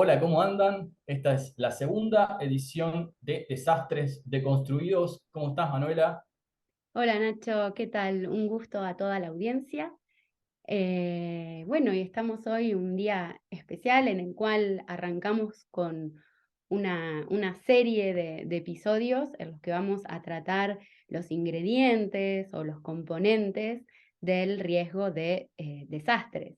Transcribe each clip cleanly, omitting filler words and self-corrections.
Hola, ¿cómo andan? Esta es la segunda edición de Desastres Deconstruidos. ¿Cómo estás, Manuela? Hola Nacho, ¿qué tal? Un gusto a toda la audiencia. Bueno, y estamos hoy un día especial en el cual arrancamos con una serie de episodios en los que vamos a tratar los ingredientes o los componentes del riesgo de desastres.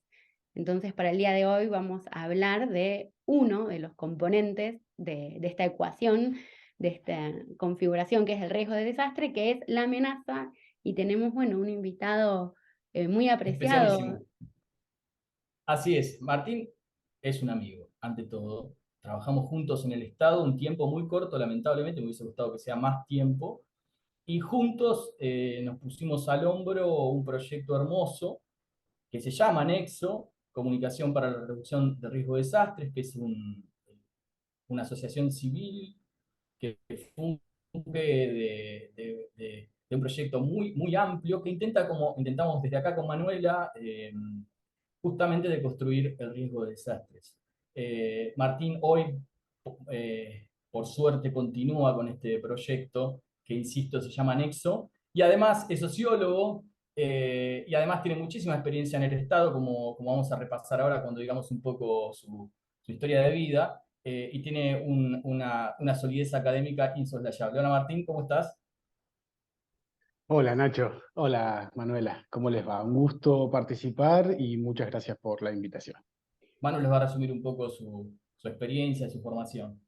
Entonces, para el día de hoy vamos a hablar de uno de los componentes de esta ecuación, de esta configuración que es el riesgo de desastre, que es la amenaza. Y tenemos, bueno, un invitado muy apreciado. Especialísimo. Así es, Martín es un amigo, ante todo. Trabajamos juntos en el Estado un tiempo muy corto, lamentablemente, me hubiese gustado que sea más tiempo. Y juntos nos pusimos al hombro un proyecto hermoso que se llama Nexo, Comunicación para la Reducción de Riesgo de Desastres, que es una asociación civil que funge de un proyecto muy amplio que intenta, como intentamos desde acá con Manuela, justamente de construir el riesgo de desastres. Martín hoy, por suerte, continúa con este proyecto que, insisto, se llama Nexo, y además es sociólogo, y además tiene muchísima experiencia en el Estado, como vamos a repasar ahora cuando digamos un poco su historia de vida, y tiene una solidez académica insoslayable. Hola Martín, ¿cómo estás? Hola Nacho, hola Manuela, ¿cómo les va? Un gusto participar y muchas gracias por la invitación. Manu les va a resumir un poco su experiencia, su formación.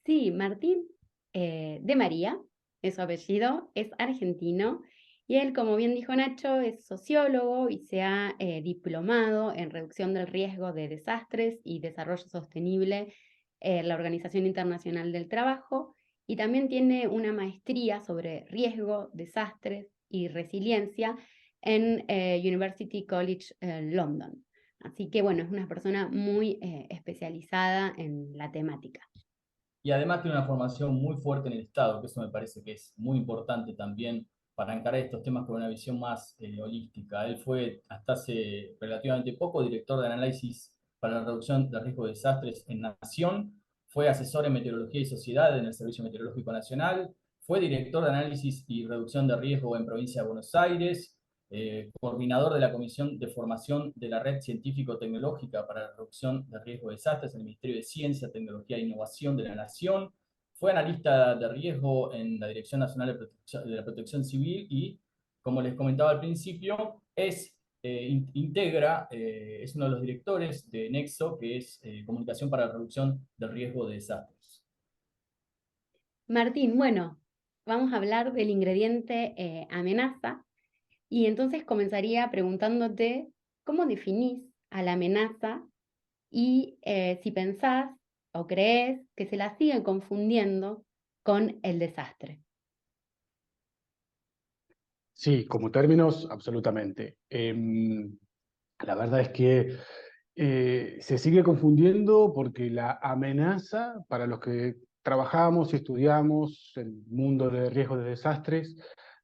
Sí, Martín de María es su apellido, es argentino y él, como bien dijo Nacho, es sociólogo y se ha diplomado en reducción del riesgo de desastres y desarrollo sostenible en la Organización Internacional del Trabajo, y también tiene una maestría sobre riesgo, desastres y resiliencia en University College London. Así que bueno, es una persona muy especializada en la temática. Y además tiene una formación muy fuerte en el Estado, que eso me parece que es muy importante también para encarar estos temas con una visión más holística. Él fue hasta hace relativamente poco director de análisis para la reducción de riesgo de desastres en Nación, fue asesor en meteorología y sociedad en el Servicio Meteorológico Nacional, fue director de análisis y reducción de riesgo en Provincia de Buenos Aires, coordinador de la Comisión de Formación de la Red Científico-Tecnológica para la Reducción de Riesgo de Desastres en el Ministerio de Ciencia, Tecnología e Innovación de la Nación, fue analista de riesgo en la Dirección Nacional de la Protección Civil y, como les comentaba al principio, es uno de los directores de Nexo, que es Comunicación para la Reducción del Riesgo de Desastres. Martín, bueno, vamos a hablar del ingrediente amenaza, y entonces comenzaría preguntándote cómo definís a la amenaza y si pensás o crees que se la sigue confundiendo con el desastre. Sí, como términos, absolutamente. La verdad es que se sigue confundiendo porque la amenaza, para los que trabajamos y estudiamos el mundo de riesgos de desastres,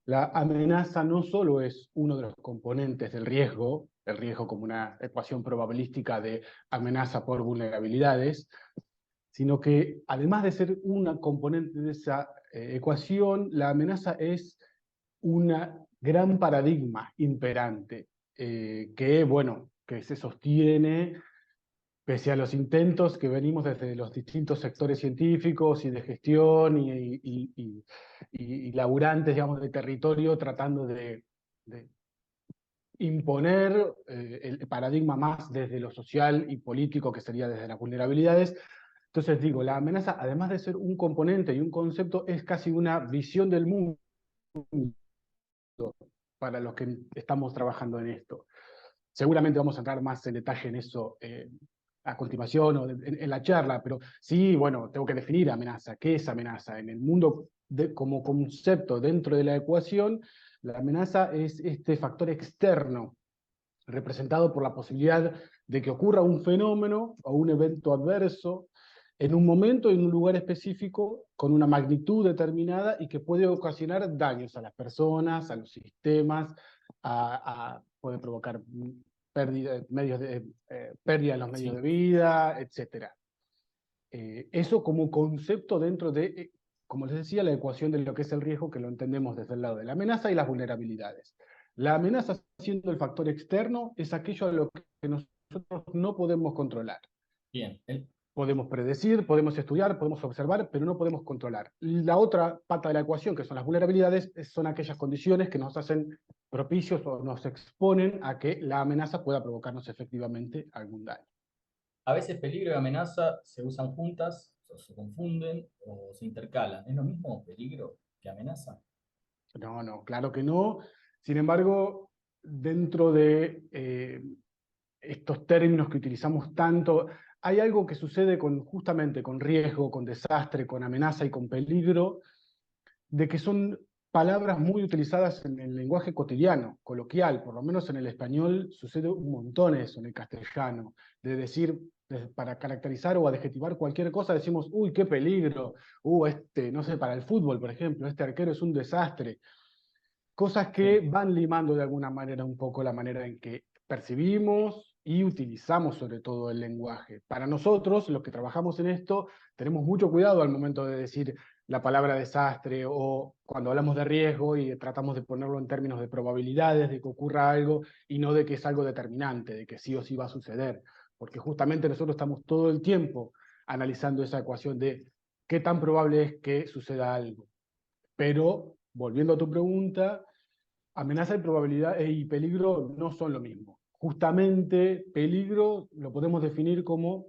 la amenaza no solo es uno de los componentes del riesgo, el riesgo como una ecuación probabilística de amenaza por vulnerabilidades, sino que además de ser una componente de esa ecuación, la amenaza es una gran paradigma imperante que, bueno, que se sostiene pese a los intentos que venimos desde los distintos sectores científicos y de gestión y laburantes, digamos, de territorio, tratando de imponer el paradigma más desde lo social y político, que sería desde las vulnerabilidades. Entonces digo, la amenaza, además de ser un componente y un concepto, es casi una visión del mundo para los que estamos trabajando en esto. Seguramente vamos a entrar más en detalle en eso a continuación o en la charla, pero sí, bueno, tengo que definir amenaza. ¿Qué es amenaza? En el mundo como concepto dentro de la ecuación, la amenaza es este factor externo representado por la posibilidad de que ocurra un fenómeno o un evento adverso en un momento, en un lugar específico, con una magnitud determinada y que puede ocasionar daños a las personas, a los sistemas, puede provocar pérdida, pérdida de los medios de vida, etc. eso como concepto dentro de, como les decía, la ecuación de lo que es el riesgo, que lo entendemos desde el lado de la amenaza y las vulnerabilidades. La amenaza, siendo el factor externo, es aquello a lo que nosotros no podemos controlar. Bien. Podemos predecir, podemos estudiar, podemos observar, pero no podemos controlar. La otra pata de la ecuación, que son las vulnerabilidades, son aquellas condiciones que nos hacen propicios o nos exponen a que la amenaza pueda provocarnos efectivamente algún daño. A veces peligro y amenaza se usan juntas, o se confunden, o se intercalan. ¿Es lo mismo peligro que amenaza? No, no, claro que no. Sin embargo, dentro de estos términos que utilizamos tanto, hay algo que sucede justamente con riesgo, con desastre, con amenaza y con peligro, de que son palabras muy utilizadas en el lenguaje cotidiano, coloquial, por lo menos en el español sucede un montón eso en el castellano, de decir, para caracterizar o adjetivar cualquier cosa, decimos, uy, qué peligro, no sé, para el fútbol, por ejemplo, este arquero es un desastre. Cosas que Sí. van limando de alguna manera un poco la manera en que percibimos y utilizamos sobre todo el lenguaje. Para nosotros, los que trabajamos en esto, tenemos mucho cuidado al momento de decir la palabra desastre o cuando hablamos de riesgo y tratamos de ponerlo en términos de probabilidades de que ocurra algo y no de que es algo determinante, de que sí o sí va a suceder. Porque justamente nosotros estamos todo el tiempo analizando esa ecuación de qué tan probable es que suceda algo. Pero, volviendo a tu pregunta, amenaza y probabilidad y peligro no son lo mismo. Justamente, peligro lo podemos definir como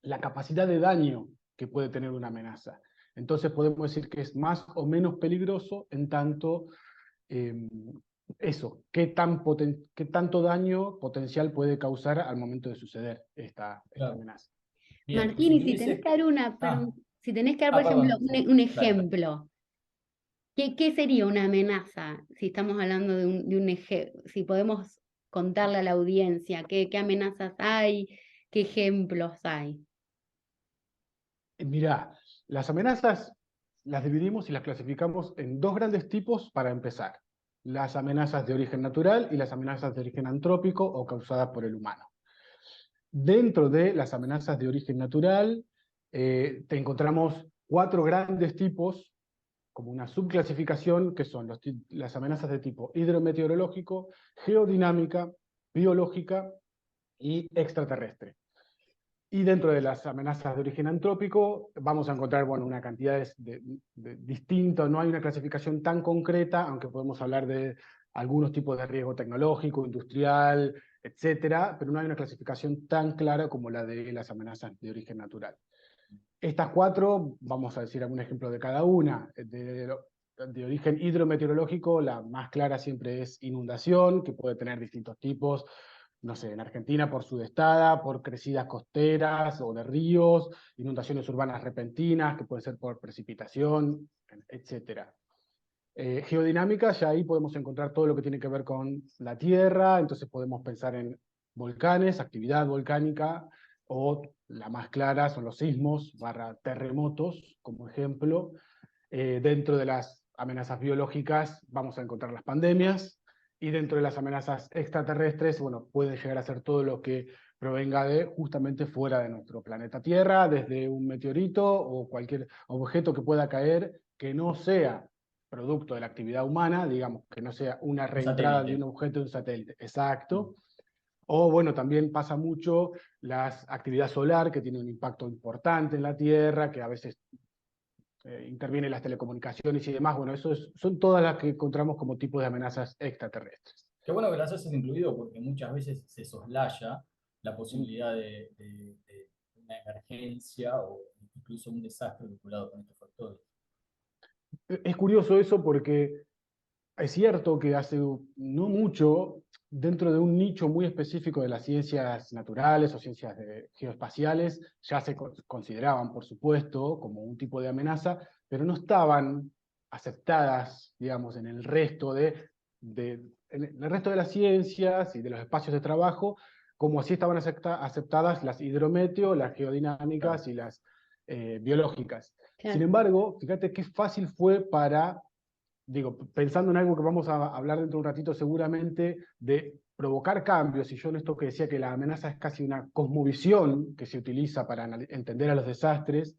la capacidad de daño que puede tener una amenaza. Entonces podemos decir que es más o menos peligroso en tanto eso, qué tanto daño potencial puede causar al momento de suceder esta Claro. amenaza. Bien. Y Martín, si y si tenés tuviese... que dar Ah, si tenés que dar, por ejemplo, perdón. Sí. un Dale, dale. ejemplo, ¿qué sería una amenaza? Si estamos hablando de un ejemplo, si podemos contarle a la audiencia qué amenazas hay, qué ejemplos hay. Mirá, las amenazas las dividimos y las clasificamos en dos grandes tipos para empezar. Las amenazas de origen natural y las amenazas de origen antrópico o causadas por el humano. Dentro de las amenazas de origen natural, te encontramos cuatro grandes tipos, como una subclasificación, que son las amenazas de tipo hidrometeorológico, geodinámica, biológica y extraterrestre. Y dentro de las amenazas de origen antrópico vamos a encontrar una cantidad de distintas, no hay una clasificación tan concreta, aunque podemos hablar de algunos tipos de riesgo tecnológico, industrial, etcétera, pero no hay una clasificación tan clara como la de las amenazas de origen natural. Estas cuatro, vamos a decir algún ejemplo de cada una. De origen hidrometeorológico, la más clara siempre es inundación, que puede tener distintos tipos, no sé, en Argentina por sudestada, por crecidas costeras o de ríos, inundaciones urbanas repentinas, que pueden ser por precipitación, etc. Geodinámica, ya ahí podemos encontrar todo lo que tiene que ver con la Tierra, entonces podemos pensar en volcanes, actividad volcánica, o la más clara son los sismos / terremotos, como ejemplo. Dentro de las amenazas biológicas vamos a encontrar las pandemias, y dentro de las amenazas extraterrestres, puede llegar a ser todo lo que provenga de justamente fuera de nuestro planeta Tierra, desde un meteorito o cualquier objeto que pueda caer que no sea producto de la actividad humana, digamos, que no sea una Un reentrada de un satélite. objeto de un satélite. Exacto. O también pasa mucho la actividad solar, que tiene un impacto importante en la Tierra, que a veces intervienen las telecomunicaciones y demás. Son todas las que encontramos como tipos de amenazas extraterrestres. Qué bueno que las hayas incluido porque muchas veces se soslaya la Mm. posibilidad de una emergencia o incluso un desastre vinculado con estos factores. Es curioso eso porque es cierto que hace no mucho, dentro de un nicho muy específico de las ciencias naturales o ciencias geoespaciales, ya se consideraban, por supuesto, como un tipo de amenaza, pero no estaban aceptadas, digamos, en el resto en el resto de las ciencias y de los espacios de trabajo, como así estaban aceptadas las hidrometeo, las Claro. geodinámicas y las biológicas. Sin Claro. embargo, fíjate qué fácil fue para digo, pensando en algo que vamos a hablar dentro de un ratito seguramente, de provocar cambios, y yo en esto que decía que la amenaza es casi una cosmovisión que se utiliza para entender a los desastres,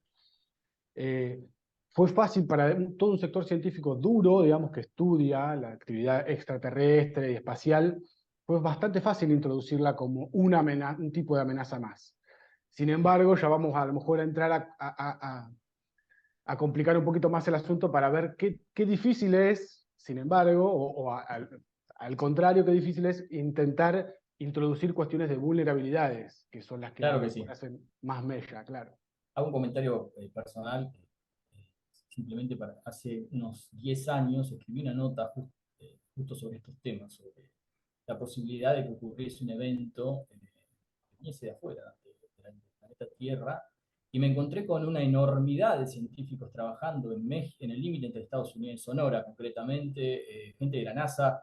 fue fácil para todo un sector científico duro, digamos, que estudia la actividad extraterrestre y espacial, fue bastante fácil introducirla como un tipo de amenaza más. Sin embargo, ya vamos a lo mejor a entrar a complicar un poquito más el asunto para ver qué difícil es, sin embargo, al contrario, qué difícil es intentar introducir cuestiones de vulnerabilidades, que son las que a Claro lo que mejor sí. hacen más mella, claro. Hago un comentario personal. Simplemente hace unos 10 años escribí una nota justo sobre estos temas, sobre la posibilidad de que ocurriese un evento que viniese de afuera, del planeta Tierra, y me encontré con una enormidad de científicos trabajando en el límite entre Estados Unidos y Sonora, concretamente, gente de la NASA,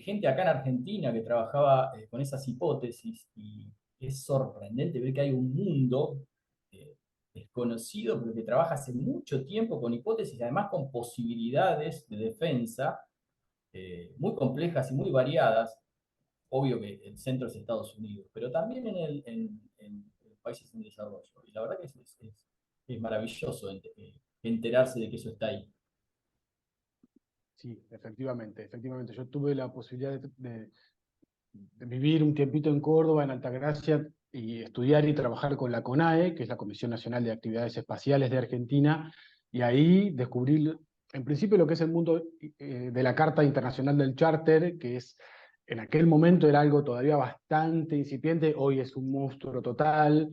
gente acá en Argentina que trabajaba con esas hipótesis, y es sorprendente ver que hay un mundo eh, desconocido, pero que trabaja hace mucho tiempo con hipótesis y además con posibilidades de defensa muy complejas y muy variadas. Obvio que el centro es Estados Unidos, pero también en los países en desarrollo. Y la verdad que es maravilloso enterarse de que eso está ahí. Sí, efectivamente, efectivamente. Yo tuve la posibilidad de vivir un tiempito en Córdoba, en Altagracia, y estudiar y trabajar con la CONAE, que es la Comisión Nacional de Actividades Espaciales de Argentina, y ahí descubrí, en principio, lo que es el mundo de la Carta Internacional del Charter, que es, en aquel momento era algo todavía bastante incipiente, hoy es un monstruo total,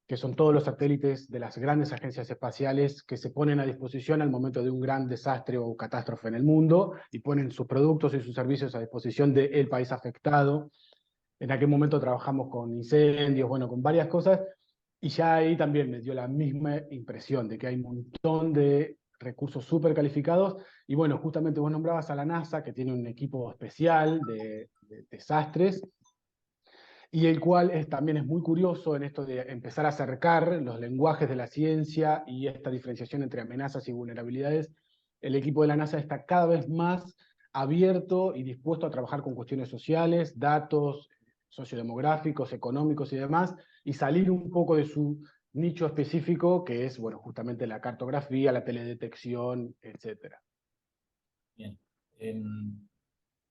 que son todos los satélites de las grandes agencias espaciales que se ponen a disposición al momento de un gran desastre o catástrofe en el mundo y ponen sus productos y sus servicios a disposición del país afectado. En aquel momento trabajamos con incendios, bueno, con varias cosas, y ya ahí también me dio la misma impresión de que hay un montón de recursos súper calificados, y bueno, justamente vos nombrabas a la NASA, que tiene un equipo especial de desastres, y el cual también es muy curioso en esto de empezar a acercar los lenguajes de la ciencia y esta diferenciación entre amenazas y vulnerabilidades. El equipo de la NASA está cada vez más abierto y dispuesto a trabajar con cuestiones sociales, datos sociodemográficos, económicos y demás, y salir un poco de su nicho específico, que es, bueno, justamente la cartografía, la teledetección, etc. Bien.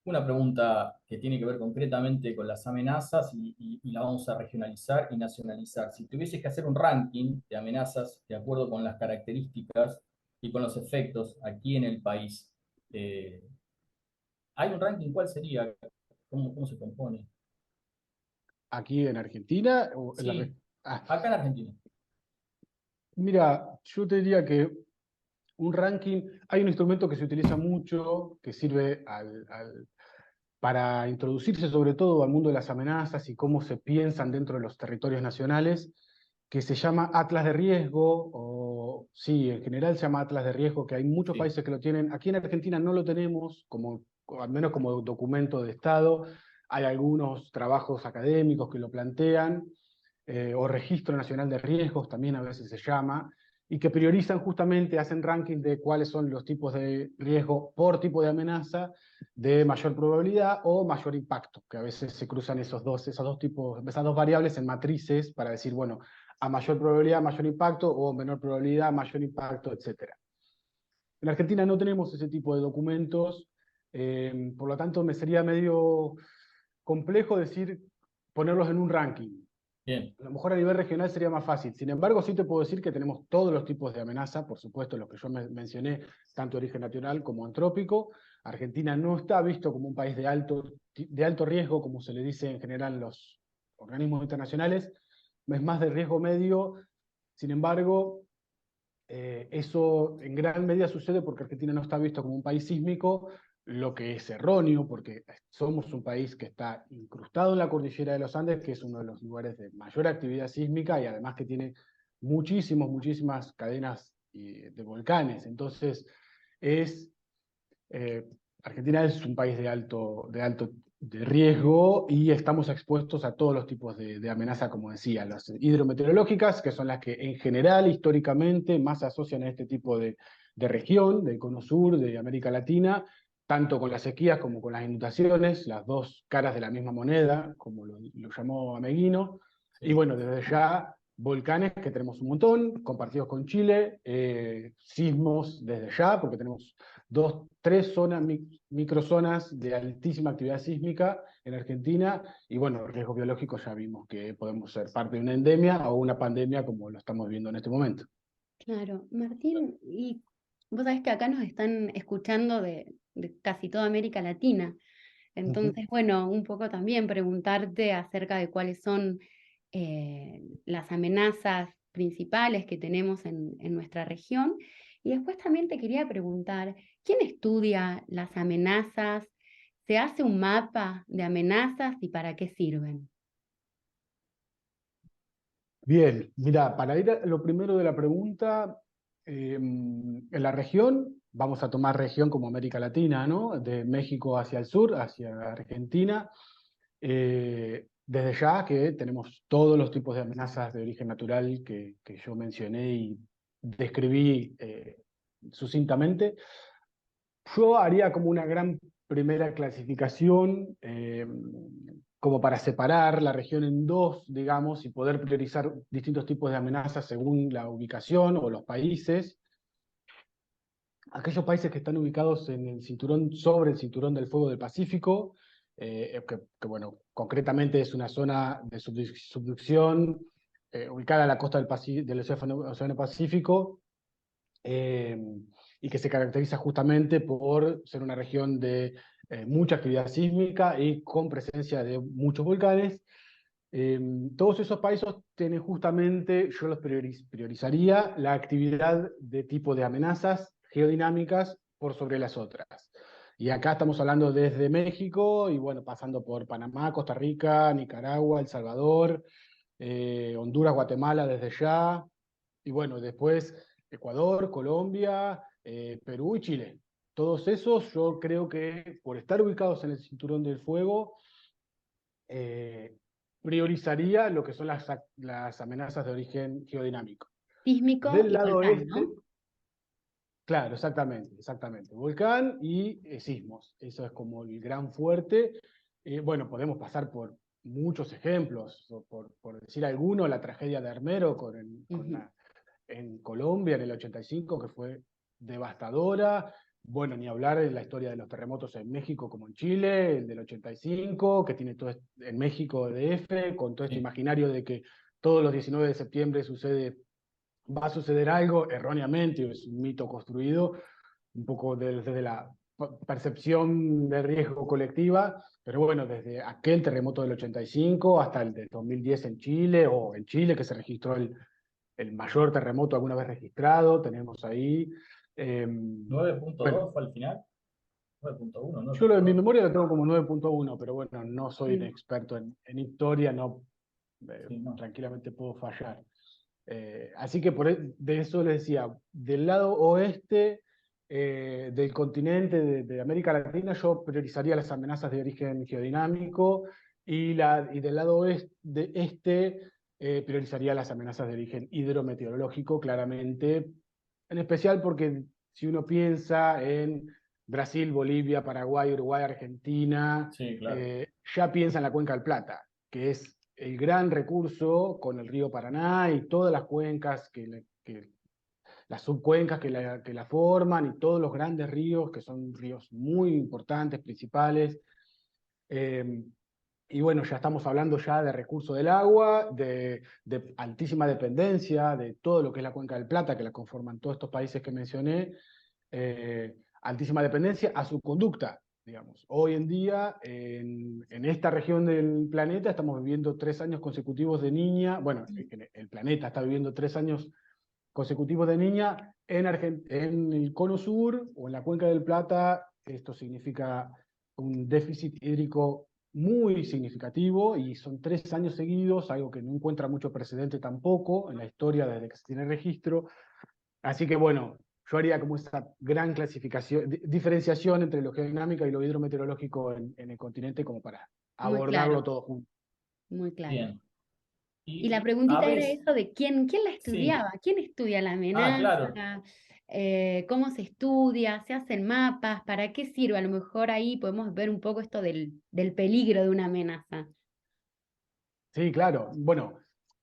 Una pregunta que tiene que ver concretamente con las amenazas y la vamos a regionalizar y nacionalizar. Si tuvieses que hacer un ranking de amenazas de acuerdo con las características y con los efectos aquí en el país, eh, ¿hay un ranking? ¿Cuál sería? ¿Cómo se compone? Aquí en Argentina, o en Sí, ah, acá en Argentina. mira, yo te diría que un ranking, hay un instrumento que se utiliza mucho, que sirve para introducirse sobre todo al mundo de las amenazas y cómo se piensan dentro de los territorios nacionales, que se llama Atlas de Riesgo, o sí, en general se llama Atlas de Riesgo, que hay muchos Sí. países que lo tienen. Aquí en Argentina no lo tenemos, al menos como documento de Estado. Hay algunos trabajos académicos que lo plantean, o Registro Nacional de Riesgos también a veces se llama, y que priorizan justamente, hacen ranking de cuáles son los tipos de riesgo por tipo de amenaza, de mayor probabilidad o mayor impacto, que a veces se cruzan esas dos variables en matrices para decir, bueno, a mayor probabilidad, mayor impacto, o menor probabilidad, mayor impacto, etc. En Argentina no tenemos ese tipo de documentos, por lo tanto me sería medio complejo decir, ponerlos en un ranking. Bien, A lo mejor a nivel regional sería más fácil. Sin embargo, sí te puedo decir que tenemos todos los tipos de amenaza, por supuesto, los que yo mencioné, tanto de origen natural como antrópico. Argentina no está visto como un país de alto riesgo, como se le dice en general en los organismos internacionales, es más de riesgo medio. Sin embargo, eso en gran medida sucede porque Argentina no está visto como un país sísmico, lo que es erróneo, porque somos un país que está incrustado en la cordillera de los Andes, que es uno de los lugares de mayor actividad sísmica y además que tiene muchísimas cadenas de volcanes. Entonces, es, eh, Argentina es un país de alto de riesgo y estamos expuestos a todos los tipos de amenazas, como decía, las hidrometeorológicas, que son las que en general, históricamente, más se asocian a este tipo de región, del cono sur, de América Latina, tanto con las sequías como con las inundaciones, las dos caras de la misma moneda, como lo llamó Ameguino. Y Sí. bueno, desde ya, volcanes, que tenemos un montón, compartidos con Chile, sismos desde ya, porque tenemos tres zonas, microzonas de altísima actividad sísmica en Argentina, y bueno, riesgos biológicos ya vimos que podemos ser parte de una endemia o una pandemia como lo estamos viendo en este momento. Claro, Martín, y vos sabés que acá nos están escuchando de casi toda América Latina. Entonces, bueno, un poco también preguntarte acerca de cuáles son las amenazas principales que tenemos en nuestra región. Y después también te quería preguntar, ¿quién estudia las amenazas? ¿Se hace un mapa de amenazas y para qué sirven? Bien, mira, para ir a lo primero de la pregunta, en la región, vamos a tomar región como América Latina, ¿no? De México hacia el sur, hacia Argentina. Desde ya que tenemos todos los tipos de amenazas de origen natural que yo mencioné y describí sucintamente. Yo haría como una gran primera clasificación, como para separar la región en dos, digamos, y poder priorizar distintos tipos de amenazas según la ubicación o los países. Aquellos países que están ubicados en el cinturón, sobre el cinturón del fuego del Pacífico, bueno, concretamente es una zona de subducción ubicada a la costa del Océano Pacífico, eh, y que se caracteriza justamente por ser una región de mucha actividad sísmica y con presencia de muchos volcanes. Todos esos países tienen justamente, yo los priorizaría, la actividad de tipo de amenazas geodinámicas por sobre las otras. Y acá estamos hablando desde México y bueno, pasando por Panamá, Costa Rica, Nicaragua, El Salvador, Honduras, Guatemala desde ya, y bueno, después Ecuador, Colombia, Perú y Chile. Todos esos yo creo que por estar ubicados en el cinturón del fuego, eh, priorizaría lo que son las amenazas de origen geodinámico. Sísmico Del y lado volcán, ¿no? oeste, claro, exactamente, exactamente. Volcán y sismos. Eso es como el gran fuerte. Bueno, podemos pasar por muchos ejemplos, por decir alguno, la tragedia de Armero Ujú. en Colombia en el 85, que fue devastadora. Bueno, ni hablar de la historia de los terremotos en México como en Chile, el del 85, que tiene todo en México DF, con todo este Sí. imaginario de que todos los 19 de septiembre va a suceder algo erróneamente, es un mito construido, un poco desde la percepción de riesgo colectiva, pero bueno, desde aquel terremoto del 85 hasta el de 2010 en Chile, o en Chile que se registró el mayor terremoto alguna vez registrado, tenemos ahí. Bueno, 9.2 fue al final. 9.1, no yo lo de mi recuerdo. memoria lo tengo como 9.1, pero bueno, no soy un Mm. experto en historia, no, Sí, no. tranquilamente puedo fallar. Así que de eso les decía, del lado oeste del continente de América Latina, yo priorizaría las amenazas de origen geodinámico y del lado este priorizaría las amenazas de origen hidrometeorológico, claramente, en especial porque si uno piensa en Brasil, Bolivia, Paraguay, Uruguay, Argentina, Sí, claro. ya piensa en la Cuenca del Plata, que es el gran recurso con el río Paraná y todas las cuencas, las subcuencas que la forman y todos los grandes ríos, que son ríos muy importantes, principales. Eh, y bueno, ya estamos hablando ya de recurso del agua, de altísima dependencia de todo lo que es la Cuenca del Plata, que la conforman todos estos países que mencioné, altísima dependencia a su conducta, digamos. Hoy en día, en esta región del planeta, estamos viviendo 3 años consecutivos de niña, bueno, el planeta está viviendo 3 años consecutivos de niña en el cono sur o en la Cuenca del Plata. Esto significa un déficit hídrico muy significativo y son 3 años seguidos, algo que no encuentra mucho precedente tampoco en la historia desde que se tiene registro. Así que bueno, yo haría como esa gran clasificación, diferenciación entre lo geodinámico y lo hidrometeorológico en el continente como para Muy abordarlo claro, todo junto. muy claro. Bien. Y la A preguntita era veces, eso de quién la sí. estudiaba, quién estudia la Claro. amenaza, cómo se estudia, se hacen mapas, para qué sirve. A lo mejor ahí podemos ver un poco esto del peligro de una amenaza. Sí, claro. Bueno,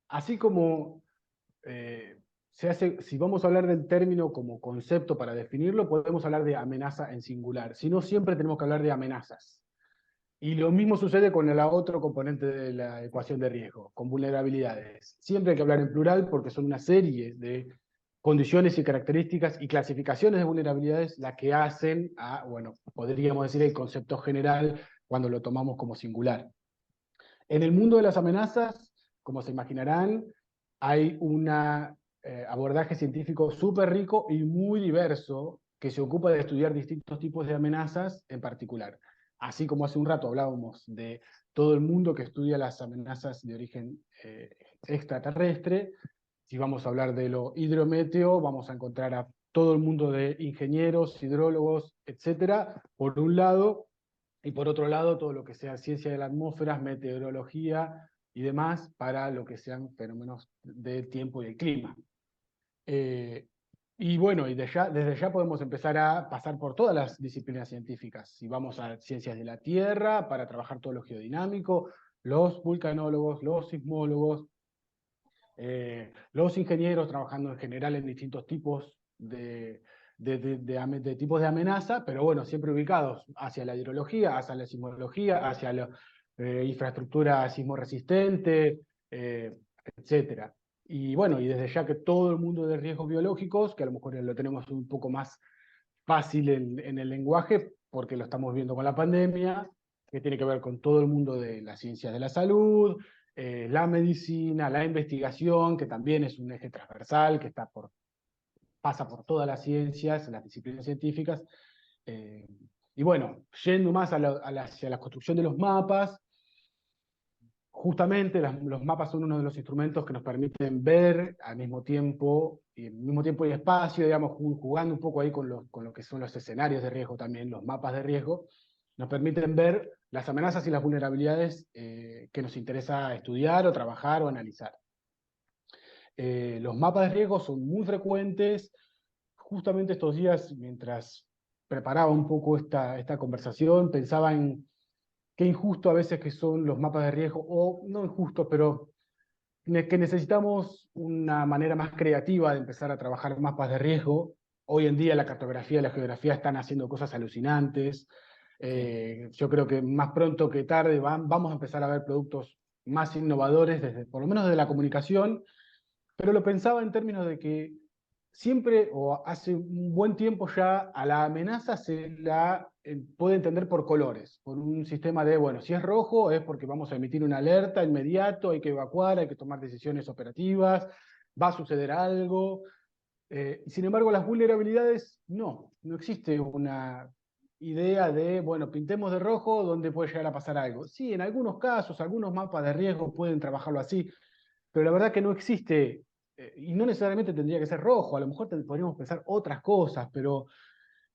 así como se hace, si vamos a hablar del término como concepto para definirlo, podemos hablar de amenaza en singular. Si no, siempre tenemos que hablar de amenazas. Y lo mismo sucede con el otro componente de la ecuación de riesgo, con vulnerabilidades. Siempre hay que hablar en plural porque son una serie de condiciones y características y clasificaciones de vulnerabilidades las que hacen a, bueno, podríamos decir el concepto general cuando lo tomamos como singular. En el mundo de las amenazas, como se imaginarán, hay un abordaje científico súper rico y muy diverso que se ocupa de estudiar distintos tipos de amenazas en particular. Así como hace un rato hablábamos de todo el mundo que estudia las amenazas de origen extraterrestre, si vamos a hablar de lo hidrometeo, vamos a encontrar a todo el mundo de ingenieros, hidrólogos, etcétera, por un lado, y por otro lado, todo lo que sea ciencia de la atmósfera, meteorología y demás, para lo que sean fenómenos del tiempo y el clima. Eh, y bueno, desde ya podemos empezar a pasar por todas las disciplinas científicas. Si vamos a ciencias de la Tierra, para trabajar todo lo geodinámico, los vulcanólogos, los sismólogos, los ingenieros trabajando en general en distintos tipos de tipos de amenaza, pero bueno, siempre ubicados hacia la hidrología, hacia la sismología, hacia la infraestructura sismoresistente, etcétera. Y bueno, y desde ya que todo el mundo de riesgos biológicos, que a lo mejor lo tenemos un poco más fácil en el lenguaje, porque lo estamos viendo con la pandemia, que tiene que ver con todo el mundo de las ciencias de la salud, la medicina, la investigación, que también es un eje transversal, que pasa por todas las ciencias, las disciplinas científicas. eh, y bueno, yendo más hacia la construcción de los mapas, justamente los mapas son uno de los instrumentos que nos permiten ver al mismo tiempo y espacio, digamos, jugando un poco ahí con lo que son los escenarios de riesgo también, los mapas de riesgo, nos permiten ver las amenazas y las vulnerabilidades que nos interesa estudiar o trabajar o analizar. Los mapas de riesgo son muy frecuentes. Justamente estos días, mientras preparaba un poco esta conversación, pensaba en qué injusto a veces que son los mapas de riesgo, o no injusto, pero que necesitamos una manera más creativa de empezar a trabajar mapas de riesgo. Hoy en día la cartografía y la geografía están haciendo cosas alucinantes. Sí. Yo creo que más pronto que tarde vamos a empezar a ver productos más innovadores, por lo menos desde la comunicación, pero lo pensaba en términos de que siempre, o hace un buen tiempo ya, a la amenaza se la puede entender por colores, por un sistema de, bueno, si es rojo es porque vamos a emitir una alerta inmediato, hay que evacuar, hay que tomar decisiones operativas, va a suceder algo. Sin embargo, las vulnerabilidades no existe una idea de, bueno, pintemos de rojo donde puede llegar a pasar algo. Sí, en algunos casos, algunos mapas de riesgo pueden trabajarlo así, pero la verdad que no existe, y no necesariamente tendría que ser rojo, a lo mejor podríamos pensar otras cosas, pero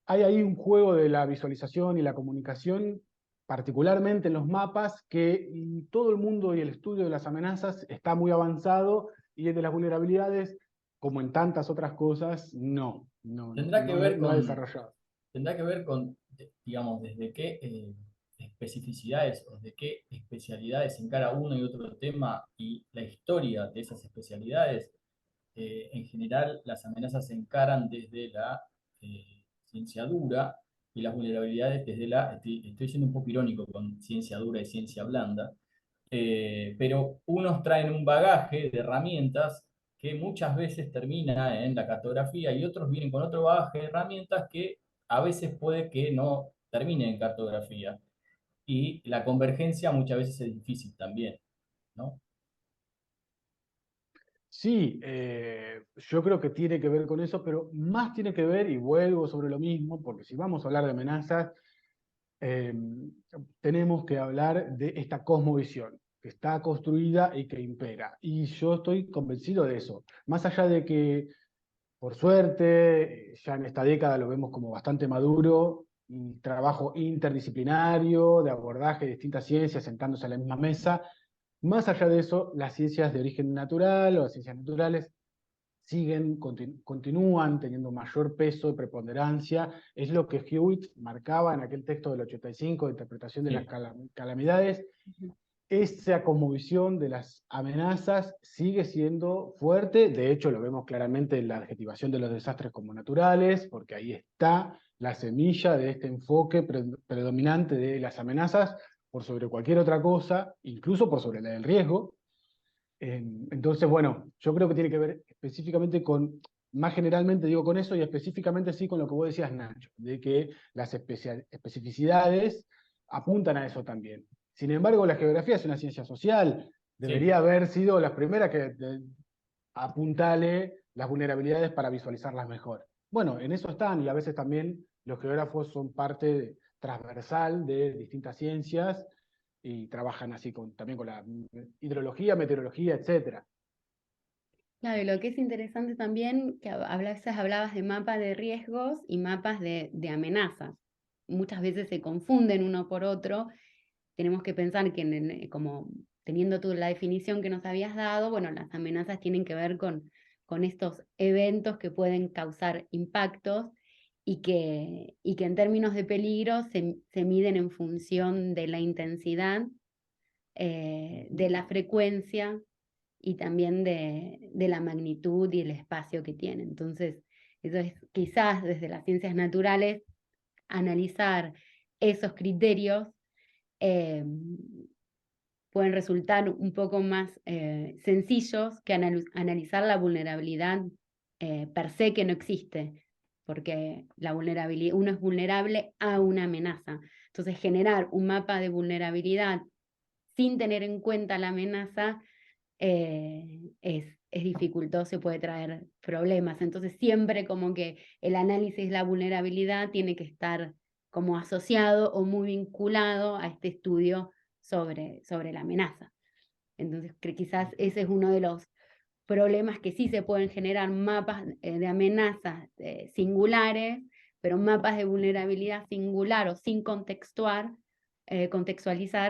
hay ahí un juego de la visualización y la comunicación, particularmente en los mapas, que todo el mundo y el estudio de las amenazas está muy avanzado, y el de las vulnerabilidades, como en tantas otras cosas, Tendrá que ver no ha con, desarrollado. tendrá que ver con, digamos, desde qué especificidades o de qué especialidades en cada uno y otro tema y la historia de esas especialidades. En general, las amenazas se encaran desde la ciencia dura y las vulnerabilidades desde estoy siendo un poco irónico con ciencia dura y ciencia blanda, pero unos traen un bagaje de herramientas que muchas veces termina en la cartografía y otros vienen con otro bagaje de herramientas que a veces puede que no termine en cartografía. Y la convergencia muchas veces es difícil también, ¿no? Sí, yo creo que tiene que ver con eso, pero más tiene que ver, y vuelvo sobre lo mismo, porque si vamos a hablar de amenazas, eh, tenemos que hablar de esta cosmovisión que está construida y que impera. Y yo estoy convencido de eso. Más allá de que por suerte, ya en esta década lo vemos como bastante maduro, y trabajo interdisciplinario, de abordaje de distintas ciencias, sentándose a la misma mesa. Más allá de eso, las ciencias de origen natural o las ciencias naturales continúan teniendo mayor peso y preponderancia. Es lo que Hewitt marcaba en aquel texto del 85 de interpretación de las Sí, calamidades. Esa cosmovisión de las amenazas sigue siendo fuerte, de hecho lo vemos claramente en la adjetivación de los desastres como naturales, porque ahí está la semilla de este enfoque predominante de las amenazas por sobre cualquier otra cosa, incluso por sobre la del riesgo. Entonces, bueno, yo creo que tiene que ver específicamente con, más generalmente digo con eso, y específicamente sí con lo que vos decías, Nacho, de que las especificidades apuntan a eso también. Sin embargo, la geografía es una ciencia social, sí. debería haber sido la primera que apuntale las vulnerabilidades para visualizarlas mejor. Bueno, en eso están, y a veces también los geógrafos son parte transversal de distintas ciencias, y trabajan así también con la hidrología, meteorología, etcétera. Claro, y lo que es interesante también, que a veces hablabas de mapas de riesgos y mapas de amenazas. Muchas veces se confunden uno por otro. Tenemos que pensar que, como teniendo tú la definición que nos habías dado, bueno, las amenazas tienen que ver con estos eventos que pueden causar impactos y que en términos de peligro se miden en función de la intensidad, de la frecuencia y también de la magnitud y el espacio que tiene. Entonces, eso es quizás desde las ciencias naturales, analizar esos criterios eh, pueden resultar un poco más sencillos que analizar la vulnerabilidad per se que no existe, porque la vulnerabilidad, uno es vulnerable a una amenaza. Entonces, generar un mapa de vulnerabilidad sin tener en cuenta la amenaza es dificultoso y puede traer problemas. Entonces siempre como que el análisis de la vulnerabilidad tiene que estar como asociado o muy vinculado a este estudio sobre la amenaza. Entonces quizás ese es uno de los problemas que sí se pueden generar mapas de amenazas singulares, pero mapas de vulnerabilidad singular o sin contextualizar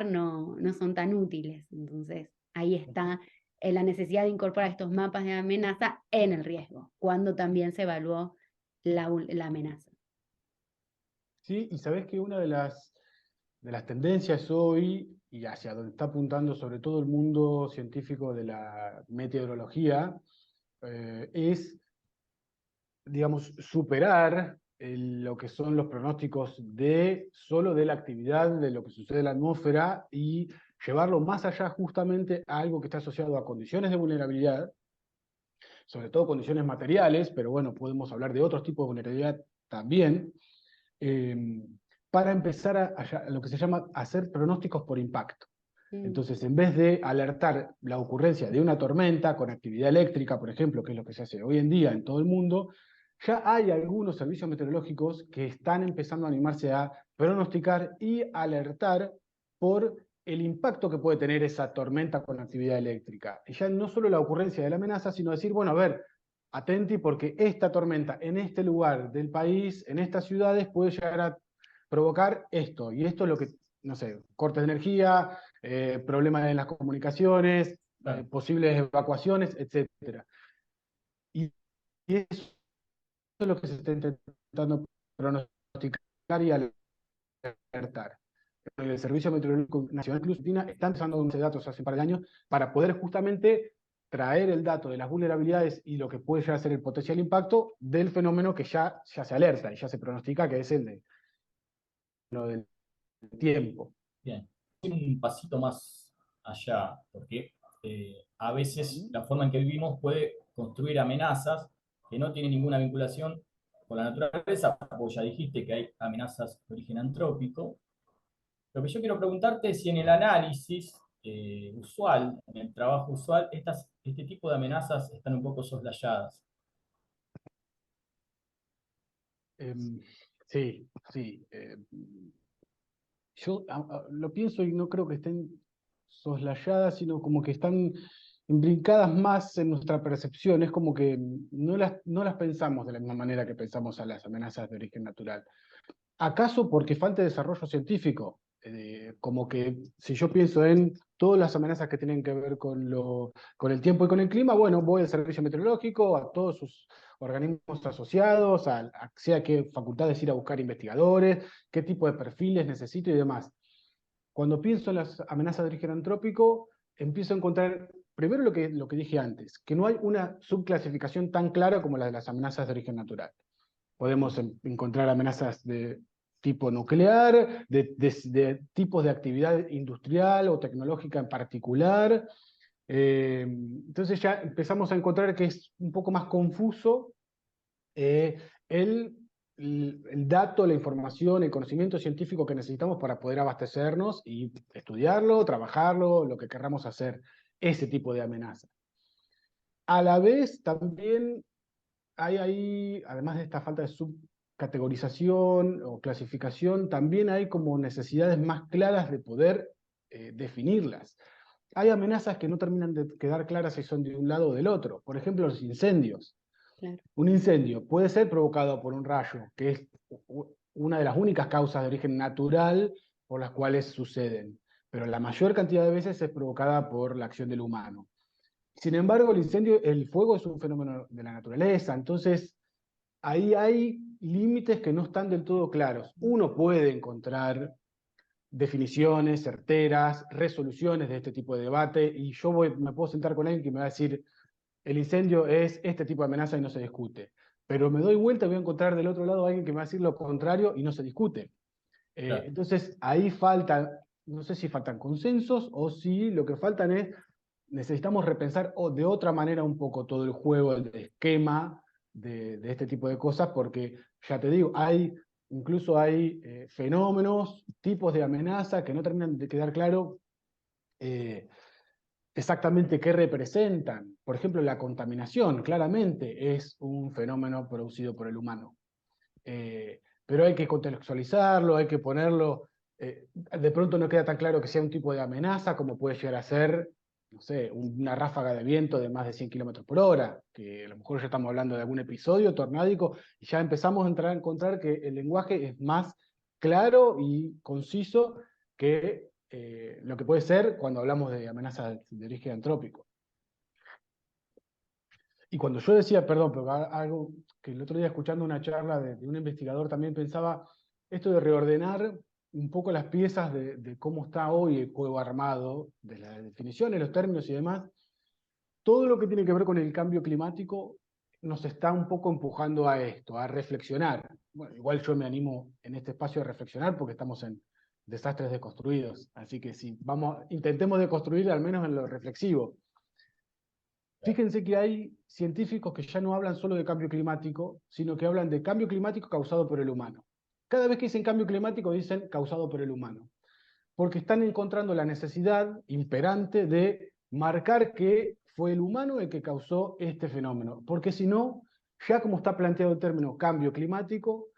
no son tan útiles. Entonces ahí está la necesidad de incorporar estos mapas de amenaza en el riesgo, cuando también se evaluó la amenaza. Sí, y sabés que una de las tendencias hoy, y hacia donde está apuntando sobre todo el mundo científico de la meteorología, es, digamos, superar lo que son los pronósticos solo de la actividad, de lo que sucede en la atmósfera, y llevarlo más allá justamente a algo que está asociado a condiciones de vulnerabilidad, sobre todo condiciones materiales, pero bueno, podemos hablar de otros tipos de vulnerabilidad también, eh, para empezar a lo que se llama hacer pronósticos por impacto. Mm. Entonces, en vez de alertar la ocurrencia de una tormenta con actividad eléctrica, por ejemplo, que es lo que se hace hoy en día en todo el mundo, ya hay algunos servicios meteorológicos que están empezando a animarse a pronosticar y alertar por el impacto que puede tener esa tormenta con actividad eléctrica. Y ya no solo la ocurrencia de la amenaza, sino decir, bueno, a ver, atenti porque esta tormenta en este lugar del país, en estas ciudades, puede llegar a provocar esto. Y esto es lo que, no sé, cortes de energía, problemas en las comunicaciones, Claro. posibles evacuaciones, etcétera. Y eso es lo que se está intentando pronosticar y alertar. El Servicio Meteorológico Nacional incluso Argentina está empezando a darse datos hace un par de años para poder justamente traer el dato de las vulnerabilidades y lo que puede llegar a ser el potencial impacto del fenómeno que ya se alerta y ya se pronostica, que es el del tiempo. Bien, un pasito más allá, porque a veces ¿Mm? la forma en que vivimos puede construir amenazas que no tienen ninguna vinculación con la naturaleza, porque ya dijiste que hay amenazas de origen antrópico. Lo que yo quiero preguntarte es si en el análisis usual, en el trabajo usual, este tipo de amenazas están un poco soslayadas. Em, sí, sí. Yo lo pienso y no creo que estén soslayadas, sino como que están imbrincadas más en nuestra percepción, es como que no las pensamos de la misma manera que pensamos a las amenazas de origen natural. ¿Acaso porque falta desarrollo científico? Como que si yo pienso en todas las amenazas que tienen que ver con el tiempo y con el clima, bueno, voy al servicio meteorológico, a todos sus organismos asociados, sea qué facultades ir a buscar investigadores, qué tipo de perfiles necesito y demás. Cuando pienso en las amenazas de origen antrópico, empiezo a encontrar, primero lo que dije antes, que no hay una subclasificación tan clara como la de las amenazas de origen natural. Podemos encontrar amenazas de tipo nuclear, de tipos de actividad industrial o tecnológica en particular. Entonces ya empezamos a encontrar que es un poco más confuso eh, el, el dato, la información, el conocimiento científico que necesitamos para poder abastecernos y estudiarlo, trabajarlo, lo que querramos hacer, ese tipo de amenaza. A la vez también hay ahí, además de esta falta de subcategorización o clasificación, también hay como necesidades más claras de poder definirlas. Hay amenazas que no terminan de quedar claras si son de un lado o del otro. Por ejemplo, los incendios. Claro. Un incendio puede ser provocado por un rayo, que es una de las únicas causas de origen natural por las cuales suceden, pero la mayor cantidad de veces es provocada por la acción del humano. Sin embargo, el fuego es un fenómeno de la naturaleza, entonces ahí hay límites que no están del todo claros. Uno puede encontrar definiciones certeras, resoluciones de este tipo de debate, y yo me puedo sentar con alguien que me va a decir, el incendio es este tipo de amenaza y no se discute. Pero me doy vuelta y voy a encontrar del otro lado a alguien que me va a decir lo contrario y no se discute. Claro. Entonces ahí faltan, no sé si faltan consensos o si lo que faltan es, necesitamos repensar de otra manera un poco todo el juego, el esquema de este tipo de cosas, porque ya te digo, incluso hay fenómenos, tipos de amenaza que no terminan de quedar claro exactamente qué representan. Por ejemplo, la contaminación claramente es un fenómeno producido por el humano. Pero hay que contextualizarlo, hay que ponerlo, de pronto no queda tan claro que sea un tipo de amenaza como puede llegar a ser, no sé, una ráfaga de viento de más de 100 kilómetros por hora, que a lo mejor ya estamos hablando de algún episodio tornádico y ya empezamos a encontrar que el lenguaje es más claro y conciso que lo que puede ser cuando hablamos de amenazas de origen antrópico. Y cuando yo decía, perdón, pero algo que el otro día escuchando una charla de un investigador también pensaba, esto de reordenar un poco las piezas de cómo está hoy el juego armado, de las definiciones, los términos y demás, todo lo que tiene que ver con el cambio climático nos está un poco empujando a esto, a reflexionar. Bueno, igual yo me animo en este espacio a reflexionar porque estamos en desastres deconstruidos, así que sí, intentemos deconstruir al menos en lo reflexivo. Fíjense que hay científicos que ya no hablan solo de cambio climático, sino que hablan de cambio climático causado por el humano. Cada vez que dicen cambio climático dicen causado por el humano, porque están encontrando la necesidad imperante de marcar que fue el humano el que causó este fenómeno, porque si no, ya como está planteado el término cambio climático,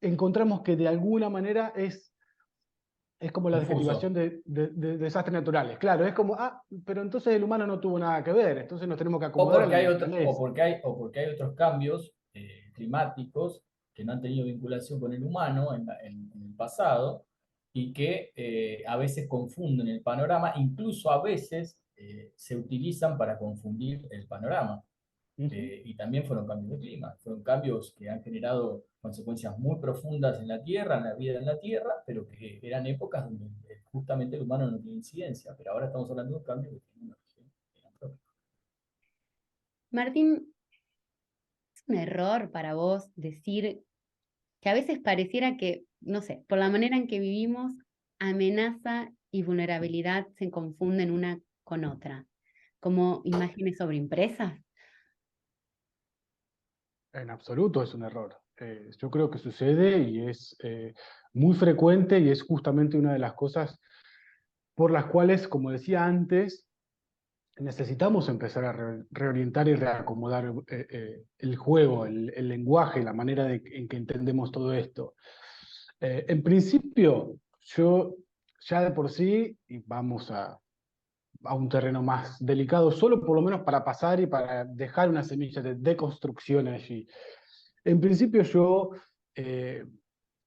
encontramos que de alguna manera es como la Confuso. derivación de desastres naturales. Claro, es como, pero entonces el humano no tuvo nada que ver, entonces nos tenemos que O acomodar a porque la hay naturaleza. o porque hay otros cambios climáticos que no han tenido vinculación con el humano en el pasado y que a veces confunden el panorama, incluso a veces se utilizan para confundir el panorama. Y también fueron cambios de clima, fueron cambios que han generado consecuencias muy profundas en la Tierra, en la vida en la Tierra, pero que eran épocas donde justamente el humano no tiene incidencia, pero ahora estamos hablando de un cambio que tiene una origen antrópico. Martín, ¿es un error para vos decir que a veces pareciera que, no sé, por la manera en que vivimos, amenaza y vulnerabilidad se confunden una con otra, como imágenes sobreimpresas? En absoluto es un error. Yo creo que sucede y es muy frecuente y es justamente una de las cosas por las cuales, como decía antes, necesitamos empezar a reorientar y reacomodar el juego, el lenguaje, la manera en que entendemos todo esto. En principio, yo ya de por sí, y vamos a a un terreno más delicado, solo por lo menos para pasar y para dejar una semilla de deconstrucción allí. En principio yo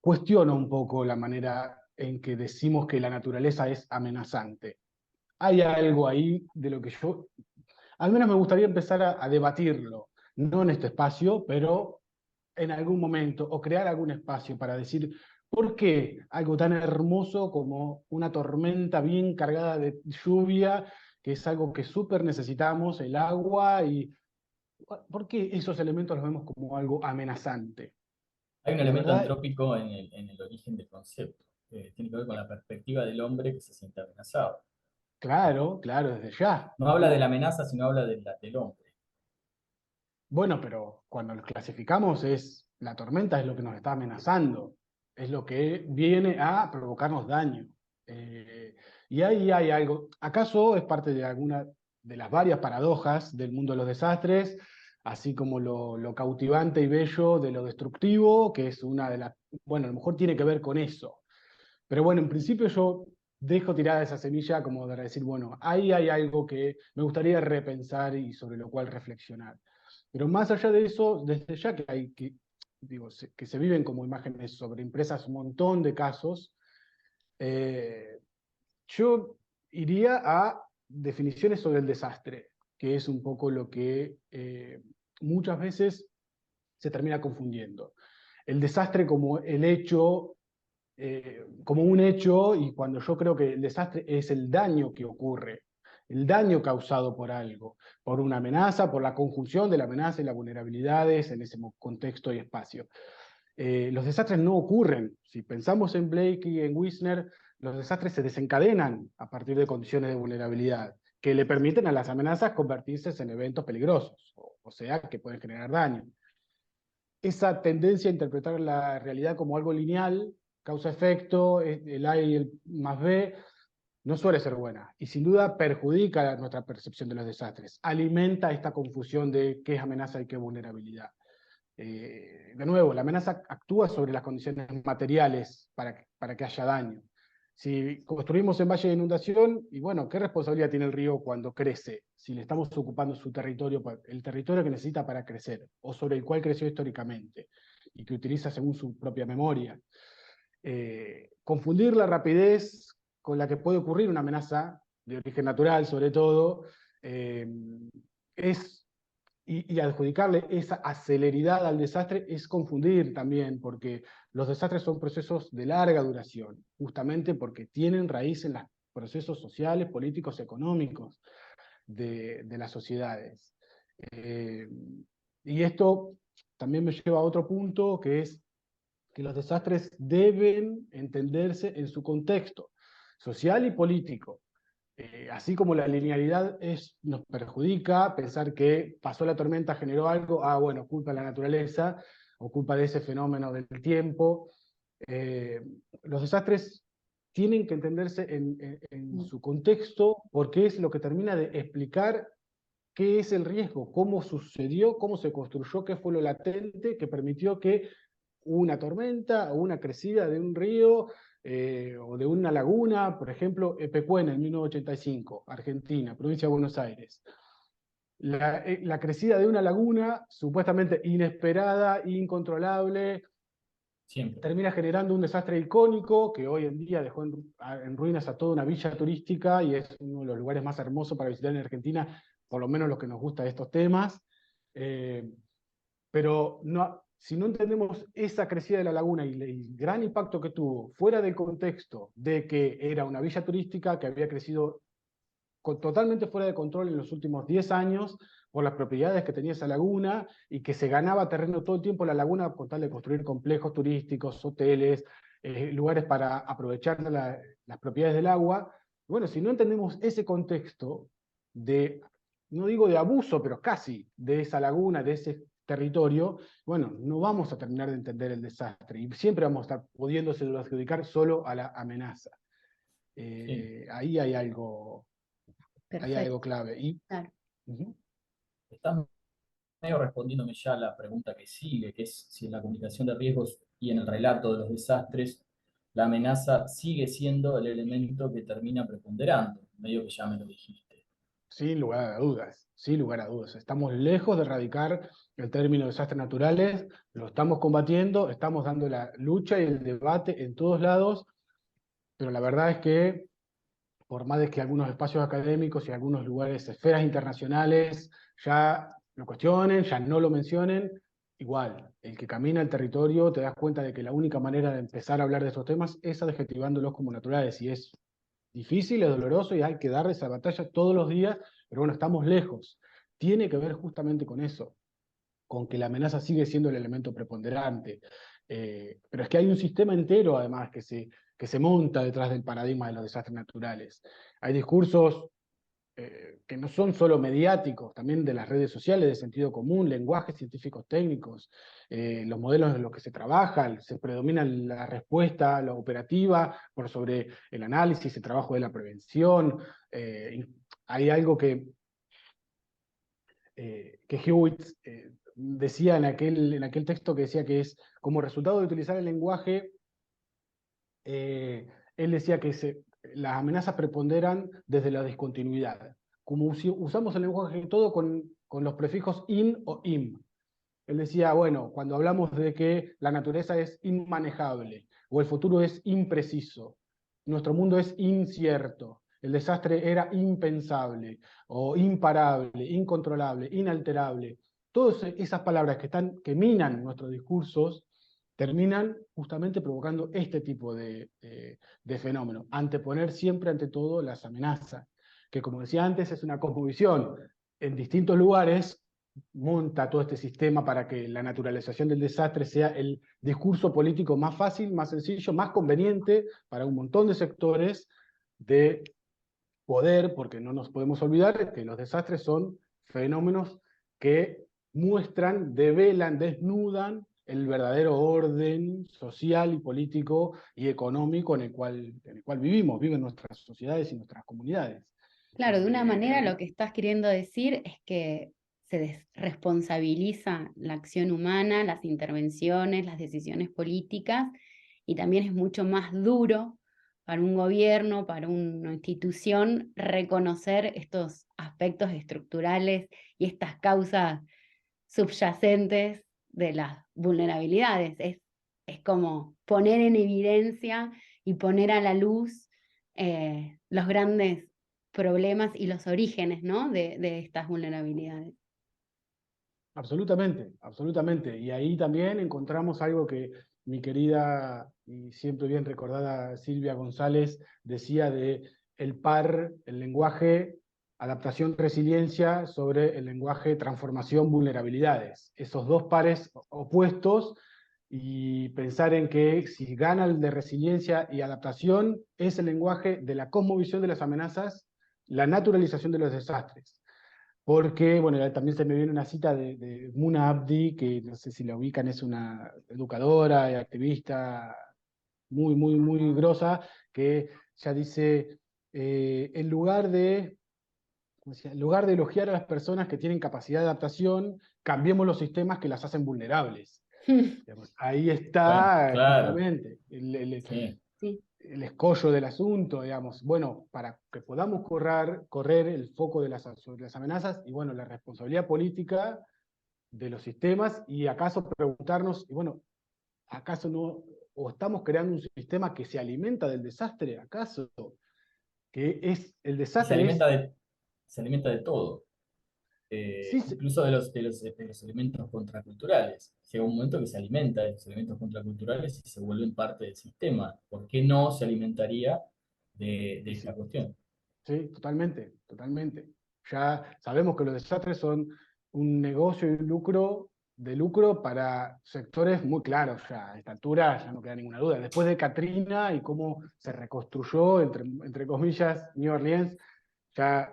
cuestiono un poco la manera en que decimos que la naturaleza es amenazante. Hay algo ahí de lo que yo, al menos me gustaría empezar a debatirlo, no en este espacio, pero en algún momento, o crear algún espacio para decir, ¿por qué algo tan hermoso como una tormenta bien cargada de lluvia, que es algo que súper necesitamos, el agua, y por qué esos elementos los vemos como algo amenazante? Hay un La elemento verdad, antrópico en el origen del concepto, que tiene que ver con la perspectiva del hombre que se siente amenazado. claro, claro, desde ya. No habla de la amenaza, sino habla del hombre. Bueno, pero cuando los clasificamos es, la tormenta es lo que nos está amenazando, es lo que viene a provocarnos daño. Eh, y ahí hay algo, ¿acaso es parte de alguna de las varias paradojas del mundo de los desastres, así como lo cautivante y bello de lo destructivo, que es una de las, bueno, a lo mejor tiene que ver con eso. Pero bueno, en principio yo dejo tirada esa semilla como de decir, bueno, ahí hay algo que me gustaría repensar y sobre lo cual reflexionar. Pero más allá de eso, desde ya que hay que, digo, que se viven como imágenes sobre impresas un montón de casos, eh, yo iría a definiciones sobre el desastre, que es un poco lo que muchas veces se termina confundiendo. El desastre como el hecho como un hecho, y cuando yo creo que el desastre es el daño que ocurre, el daño causado por algo, por una amenaza, por la conjunción de la amenaza y las vulnerabilidades en ese contexto y espacio. Los desastres no ocurren. Si pensamos en Blake y en Wisner, los desastres se desencadenan a partir de condiciones de vulnerabilidad que le permiten a las amenazas convertirse en eventos peligrosos, o sea, que pueden generar daño. Esa tendencia a interpretar la realidad como algo lineal, causa-efecto, el A y el más B, no suele ser buena. Y sin duda perjudica nuestra percepción de los desastres. Alimenta esta confusión de qué es amenaza y qué es vulnerabilidad. De nuevo, la amenaza actúa sobre las condiciones materiales para que haya daño. Si construimos en valle de inundación, y bueno, ¿qué responsabilidad tiene el río cuando crece? Si le estamos ocupando su territorio, el territorio que necesita para crecer, o sobre el cual creció históricamente, y que utiliza según su propia memoria. Confundir la rapidez con la que puede ocurrir una amenaza de origen natural, sobre todo, es y adjudicarle esa aceleridad al desastre es confundir también, porque los desastres son procesos de larga duración, justamente porque tienen raíz en los procesos sociales, políticos, económicos de las sociedades. Eh, y esto también me lleva a otro punto, que es que los desastres deben entenderse en su contexto social y político. Así como la linealidad nos perjudica, pensar que pasó la tormenta, generó algo, bueno, culpa de la naturaleza, o culpa de ese fenómeno del tiempo. Los desastres tienen que entenderse en su contexto, porque es lo que termina de explicar qué es el riesgo, cómo sucedió, cómo se construyó, qué fue lo latente que permitió que una tormenta o una crecida de un río o de una laguna, por ejemplo, Epecuén en 1985, Argentina, provincia de Buenos Aires. La crecida de una laguna supuestamente inesperada, incontrolable, Siempre. termina generando un desastre icónico que hoy en día dejó en ruinas a toda una villa turística y es uno de los lugares más hermosos para visitar en Argentina, por lo menos los que nos gusta de estos temas. Pero no, si no entendemos esa crecida de la laguna y el gran impacto que tuvo, fuera del contexto de que era una villa turística que había crecido totalmente fuera de control en los últimos 10 años por las propiedades que tenía esa laguna y que se ganaba terreno todo el tiempo la laguna con tal de construir complejos turísticos, hoteles, lugares para aprovechar las propiedades del agua. Bueno, si no entendemos ese contexto de, no digo de abuso, pero casi de esa laguna, de ese territorio, bueno, no vamos a terminar de entender el desastre y siempre vamos a estar pudiéndose adjudicar solo a la amenaza. Sí. Ahí hay algo Perfecto, clave. claro. Estás medio respondiéndome ya a la pregunta que sigue, que es si en la comunicación de riesgos y en el relato de los desastres, la amenaza sigue siendo el elemento que termina preponderando, medio que ya me lo dijiste. sin lugar a dudas, sin lugar a dudas. Estamos lejos de erradicar el término desastres naturales, lo estamos combatiendo, estamos dando la lucha y el debate en todos lados, pero la verdad es que por más de que algunos espacios académicos y algunos lugares, esferas internacionales, ya lo cuestionen, ya no lo mencionen, igual, el que camina el territorio te das cuenta de que la única manera de empezar a hablar de estos temas es adjetivándolos como naturales, y es difícil, es doloroso y hay que dar esa batalla todos los días, pero bueno, estamos lejos. Tiene que ver justamente con eso, con que la amenaza sigue siendo el elemento preponderante. Pero es que hay un sistema entero, además, que se monta detrás del paradigma de los desastres naturales. Hay discursos que no son solo mediáticos, también de las redes sociales, de sentido común, lenguajes científicos técnicos, los modelos en los que se trabaja, se predomina la respuesta, la operativa, por sobre el análisis, el trabajo de la prevención. Hay algo que Hewitt decía en aquel texto, que decía que es como resultado de utilizar el lenguaje, él decía que las amenazas preponderan desde la discontinuidad. Como usamos el lenguaje todo con los prefijos in o im. Él decía, bueno, cuando hablamos de que la naturaleza es inmanejable o el futuro es impreciso, nuestro mundo es incierto, el desastre era impensable o imparable, incontrolable, inalterable. Todas esas palabras que minan nuestros discursos terminan justamente provocando este tipo de fenómeno. Anteponer siempre ante todo las amenazas, que como decía antes es una cosmovisión. En distintos lugares monta todo este sistema para que la naturalización del desastre sea el discurso político más fácil, más sencillo, más conveniente para un montón de sectores de poder, porque no nos podemos olvidar que los desastres son fenómenos que muestran, develan, desnudan el verdadero orden social y político y económico en el cual viven nuestras sociedades y nuestras comunidades. Claro, de una manera lo que estás queriendo decir es que se desresponsabiliza la acción humana, las intervenciones, las decisiones políticas, y también es mucho más duro para un gobierno, para una institución, reconocer estos aspectos estructurales y estas causas subyacentes de las vulnerabilidades. Es como poner en evidencia y poner a la luz los grandes problemas y los orígenes, ¿no?, de estas vulnerabilidades. Absolutamente, absolutamente. Y ahí también encontramos algo que mi querida y siempre bien recordada Silvia González decía de el par, el lenguaje, adaptación, resiliencia, sobre el lenguaje, transformación, vulnerabilidades. Esos dos pares opuestos, y pensar en que si gana el de resiliencia y adaptación es el lenguaje de la cosmovisión de las amenazas, la naturalización de los desastres. Porque, bueno, también se me viene una cita de Muna Abdi, que no sé si la ubican, es una educadora y activista muy, muy, muy grosa, que ya dice, en lugar de, ¿cómo decía? En lugar de elogiar a las personas que tienen capacidad de adaptación, cambiemos los sistemas que las hacen vulnerables. Digamos, ahí Bueno, está claro, justamente sí. Sí. el escollo del asunto, digamos. Bueno, para que podamos correr el foco sobre las amenazas, y bueno, la responsabilidad política de los sistemas, y acaso preguntarnos, y bueno, ¿acaso no, o estamos creando un sistema que se alimenta del desastre? ¿Acaso? Que es, el Y desastre es, se alimenta de todo, sí, incluso de los elementos contraculturales. Llega un momento que se alimenta de los elementos contraculturales y se vuelven parte del sistema. ¿Por qué no se alimentaría de y esta sí, cuestión? sí, totalmente, totalmente. Ya sabemos que los desastres son un negocio y un lucro de lucro para sectores muy claros ya. A esta altura ya no queda ninguna duda. Después de Katrina y cómo se reconstruyó, entre comillas, New Orleans, ya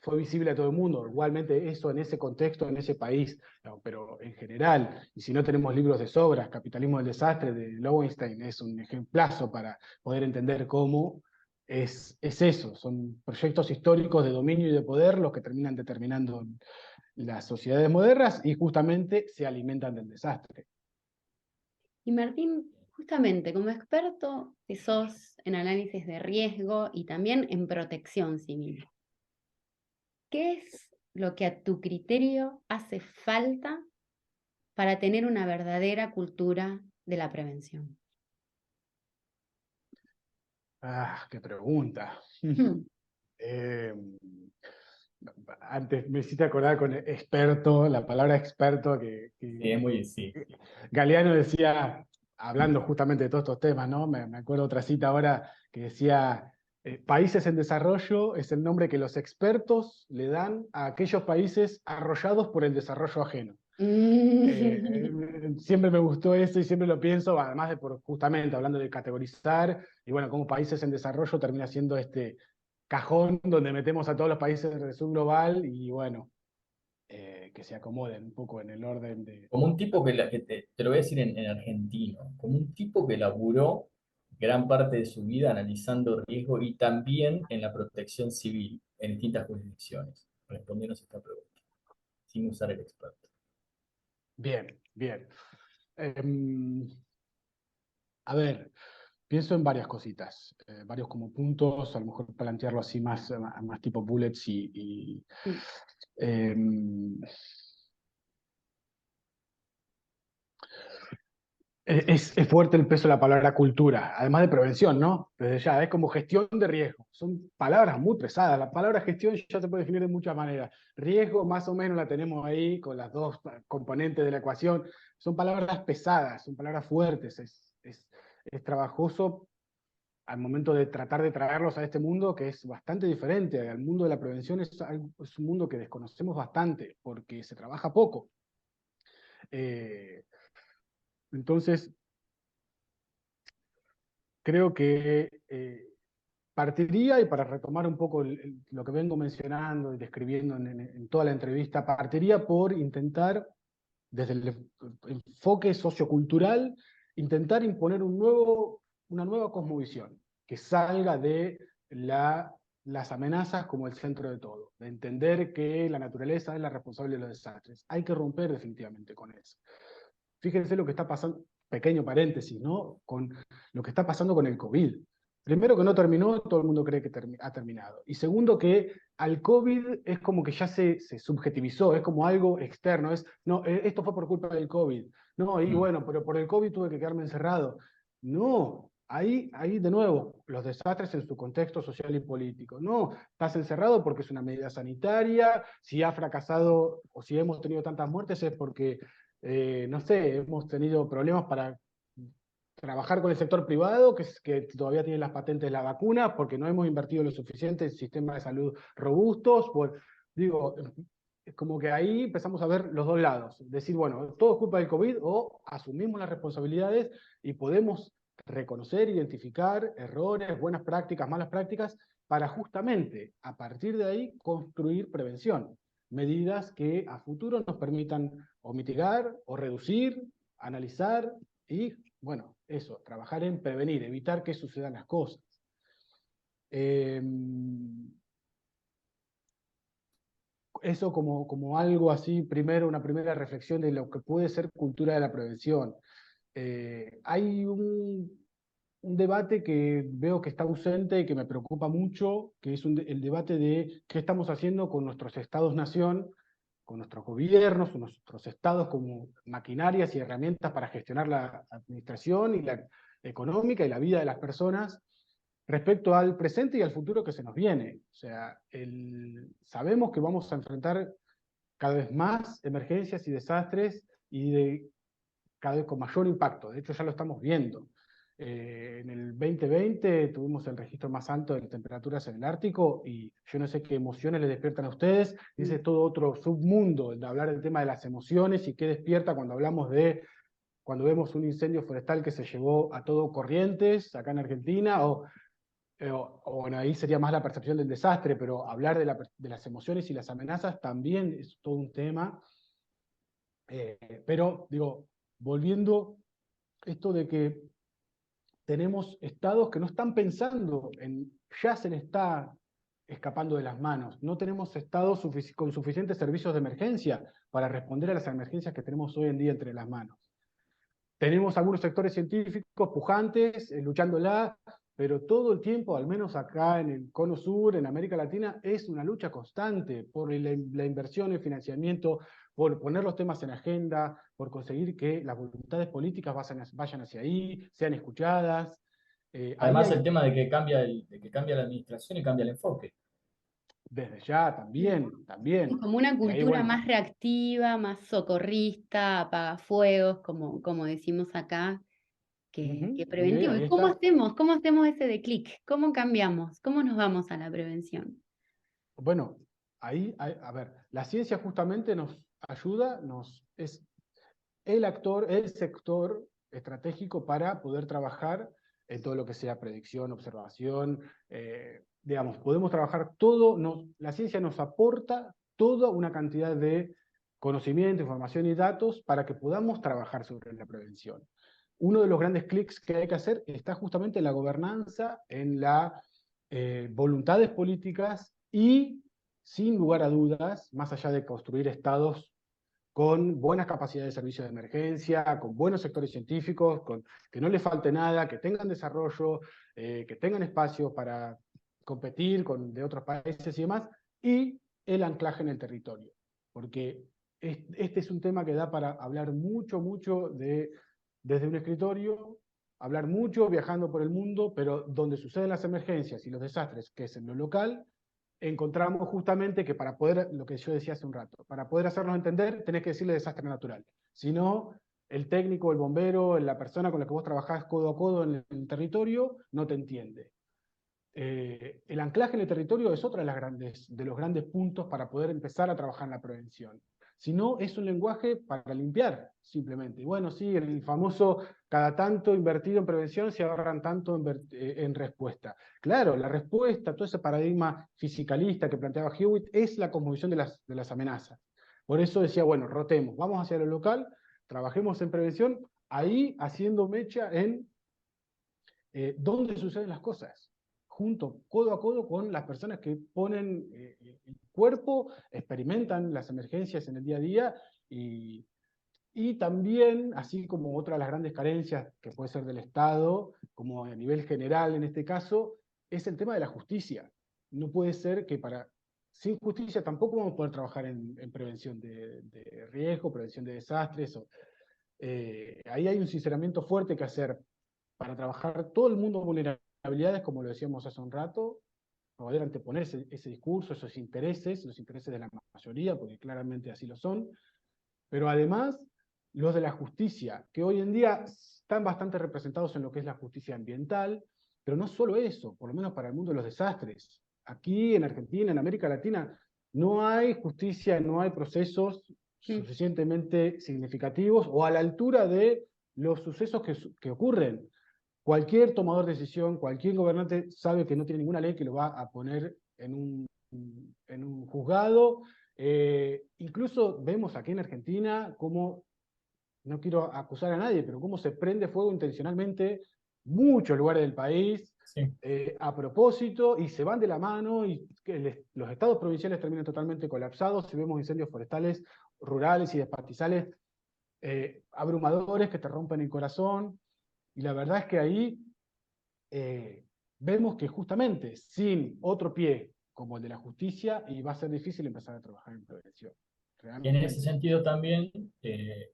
fue visible a todo el mundo. Igualmente eso en ese contexto, en ese país, no, pero en general, y si no tenemos libros de sobras, Capitalismo del Desastre de Lowenstein es un ejemplazo para poder entender cómo es eso, son proyectos históricos de dominio y de poder los que terminan determinando las sociedades modernas y justamente se alimentan del desastre. Y Martín, justamente como experto que sos en análisis de riesgo y también en protección civil, ¿qué es lo que a tu criterio hace falta para tener una verdadera cultura de la prevención? Ah, qué pregunta. Hmm. Eh, Antes me hiciste acordar con experto, la palabra experto Sí, es muy, sí. Galeano decía, hablando justamente de todos estos temas, ¿no? Me acuerdo otra cita ahora que decía, países en desarrollo es el nombre que los expertos le dan a aquellos países arrollados por el desarrollo ajeno. Siempre me gustó eso y siempre lo pienso, además de justamente hablando de categorizar, y bueno, como países en desarrollo termina siendo este cajón donde metemos a todos los países del sur global y bueno, que se acomoden un poco en el orden de... Como un tipo que te lo voy a decir en argentino, como un tipo que laburó gran parte de su vida analizando riesgo y también en la protección civil en distintas jurisdicciones, respondiendo a esta pregunta, sin usar el experto. Bien, bien. A ver, pienso en varias cositas, varios como puntos, a lo mejor plantearlo así más tipo bullets Mm. em, es fuerte el peso de la palabra cultura, además de prevención, ¿no? Desde ya, es como gestión de riesgo. Son palabras muy pesadas. La palabra gestión ya se puede definir de muchas maneras. Riesgo, más o menos, la tenemos ahí con las dos componentes de la ecuación. Son palabras pesadas, son palabras fuertes. Es trabajoso al momento de tratar de traerlos a este mundo que es bastante diferente. Al mundo de la prevención es un mundo que desconocemos bastante porque se trabaja poco. Eh, entonces, creo que partiría, y para retomar un poco lo que vengo mencionando y describiendo en toda la entrevista, partiría por intentar, desde el enfoque sociocultural, intentar imponer una nueva cosmovisión que salga de las amenazas como el centro de todo, de entender que la naturaleza es la responsable de los desastres. Hay que romper definitivamente con eso. Fíjense lo que está pasando, pequeño paréntesis, ¿no? Con lo que está pasando con el COVID. Primero que no terminó, todo el mundo cree que ha terminado. Y segundo que al COVID es como que ya se subjetivizó, es como algo externo, no, esto fue por culpa del COVID. No, y bueno, pero por el COVID tuve que quedarme encerrado. No, ahí de nuevo, los desastres en su contexto social y político. No, estás encerrado porque es una medida sanitaria, si ha fracasado o si hemos tenido tantas muertes es porque no sé, hemos tenido problemas para trabajar con el sector privado, que todavía tiene las patentes de la vacuna, porque no hemos invertido lo suficiente en sistemas de salud robustos. Digo, es como que ahí empezamos a ver los dos lados. Decir, bueno, todo es culpa del COVID o asumimos las responsabilidades y podemos reconocer, identificar errores, buenas prácticas, malas prácticas, para justamente a partir de ahí construir prevención. Medidas que a futuro nos permitan o mitigar o reducir, analizar y, bueno, eso, trabajar en prevenir, evitar que sucedan las cosas. Eso como algo así, primero, una primera reflexión de lo que puede ser cultura de la prevención. Hay un debate que veo que está ausente y que me preocupa mucho, que es el debate de qué estamos haciendo con nuestros estados-nación, con nuestros gobiernos, con nuestros estados como maquinarias y herramientas para gestionar la administración y la económica y la vida de las personas respecto al presente y al futuro que se nos viene. O sea, sabemos que vamos a enfrentar cada vez más emergencias y desastres y cada vez con mayor impacto. De hecho, ya lo estamos viendo. En el 2020 tuvimos el registro más alto de temperaturas en el Ártico y yo no sé qué emociones les despiertan a ustedes. Ese es todo otro submundo, de hablar del tema de las emociones y qué despierta cuando vemos un incendio forestal que se llevó a todo Corrientes, acá en Argentina, bueno, ahí sería más la percepción del desastre, pero hablar de las emociones y las amenazas también es todo un tema. Pero, digo, volviendo esto de que tenemos estados que no están pensando ya se les está escapando de las manos. No tenemos estados con suficientes servicios de emergencia para responder a las emergencias que tenemos hoy en día entre las manos. Tenemos algunos sectores científicos pujantes, luchándola, pero todo el tiempo, al menos acá en el Cono Sur, en América Latina, es una lucha constante por la inversión, el financiamiento, por poner los temas en agenda, por conseguir que las voluntades políticas vayan hacia ahí, sean escuchadas. Ahí Además, el hay, tema de que cambia la administración y cambia el enfoque. desde ya, también. Como una Y ahí, cultura bueno, más reactiva, más socorrista, apagafuegos, como decimos acá, que y preventivo. ahí ¿Y está. cómo hacemos ese de clic? ¿Cómo cambiamos? ¿Cómo nos vamos a la prevención? Bueno, a ver, la ciencia justamente nos ayuda, es el sector estratégico para poder trabajar en todo lo que sea predicción, observación, digamos, podemos trabajar todo, la ciencia nos aporta toda una cantidad de conocimiento, información y datos para que podamos trabajar sobre la prevención. Uno de los grandes clics que hay que hacer está justamente en la gobernanza, en las voluntades políticas y, sin lugar a dudas, más allá de construir estados con buenas capacidades de servicio de emergencia, con buenos sectores científicos, con que no les falte nada, que tengan desarrollo, que tengan espacio para competir de otros países y demás, y el anclaje en el territorio. Porque este es un tema que da para hablar mucho desde un escritorio, hablar mucho viajando por el mundo, pero donde suceden las emergencias y los desastres, que es en lo local, encontramos justamente que para poder, lo que yo decía hace un rato, para poder hacernos entender, tenés que decirle desastre natural. Si no, el técnico, el bombero, la persona con la que vos trabajás codo a codo en el territorio, no te entiende. El anclaje en el territorio es otro de los grandes puntos para poder empezar a trabajar en la prevención. Si no, es un lenguaje para limpiar, simplemente. Bueno, sí, el famoso cada tanto invertido en prevención se ahorran tanto en respuesta. Claro, la respuesta, todo ese paradigma fisicalista que planteaba Hewitt, es la cosmovisión de las amenazas. Por eso decía, bueno, rotemos, vamos hacia lo local, trabajemos en prevención, ahí haciendo mecha en dónde suceden las cosas, junto, codo a codo con las personas que ponen el cuerpo, experimentan las emergencias en el día a día y también, así como otra de las grandes carencias que puede ser del Estado, como a nivel general en este caso, es el tema de la justicia. No puede ser que sin justicia tampoco vamos a poder trabajar en prevención de riesgo, prevención de desastres. Ahí hay un sinceramiento fuerte que hacer para trabajar todo el mundo de vulnerabilidades, como lo decíamos hace un rato, poder anteponer ese discurso, esos intereses, los intereses de la mayoría, porque claramente así lo son, pero además los de la justicia, que hoy en día están bastante representados en lo que es la justicia ambiental, pero no solo eso, por lo menos para el mundo de los desastres. Aquí en Argentina, en América Latina, no hay justicia, no hay procesos suficientemente significativos o a la altura de los sucesos que ocurren. Cualquier tomador de decisión, cualquier gobernante sabe que no tiene ninguna ley que lo va a poner en un juzgado. Incluso vemos aquí en Argentina cómo, no quiero acusar a nadie, pero cómo se prende fuego intencionalmente muchos lugares del país Sí. a propósito y se van de la mano y los estados provinciales terminan totalmente colapsados y vemos incendios forestales, rurales y de pastizales abrumadores que te rompen el corazón. Y la verdad es que ahí vemos que justamente sin otro pie como el de la justicia, y va a ser difícil empezar a trabajar en prevención. Y en ese Realmente. sentido también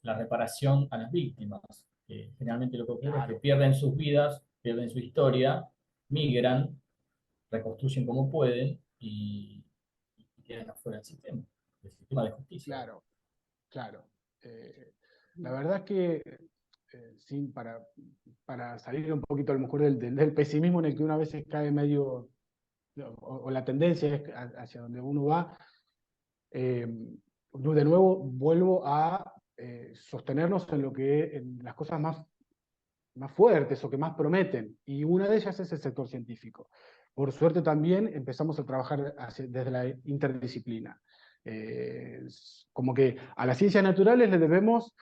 la reparación a las víctimas, que generalmente lo que ocurre es que Claro, pierden sus vidas, pierden su historia, migran, reconstruyen como pueden y quedan afuera del sistema de justicia. claro, claro. La verdad es que, sin, para salir un poquito a lo mejor del pesimismo en el que una vez cae medio, o la tendencia es hacia donde uno va, de nuevo vuelvo a sostenernos en en las cosas más fuertes o que más prometen, y una de ellas es el sector científico. Por suerte también empezamos a trabajar desde la interdisciplina. Como que a las ciencias naturales le debemos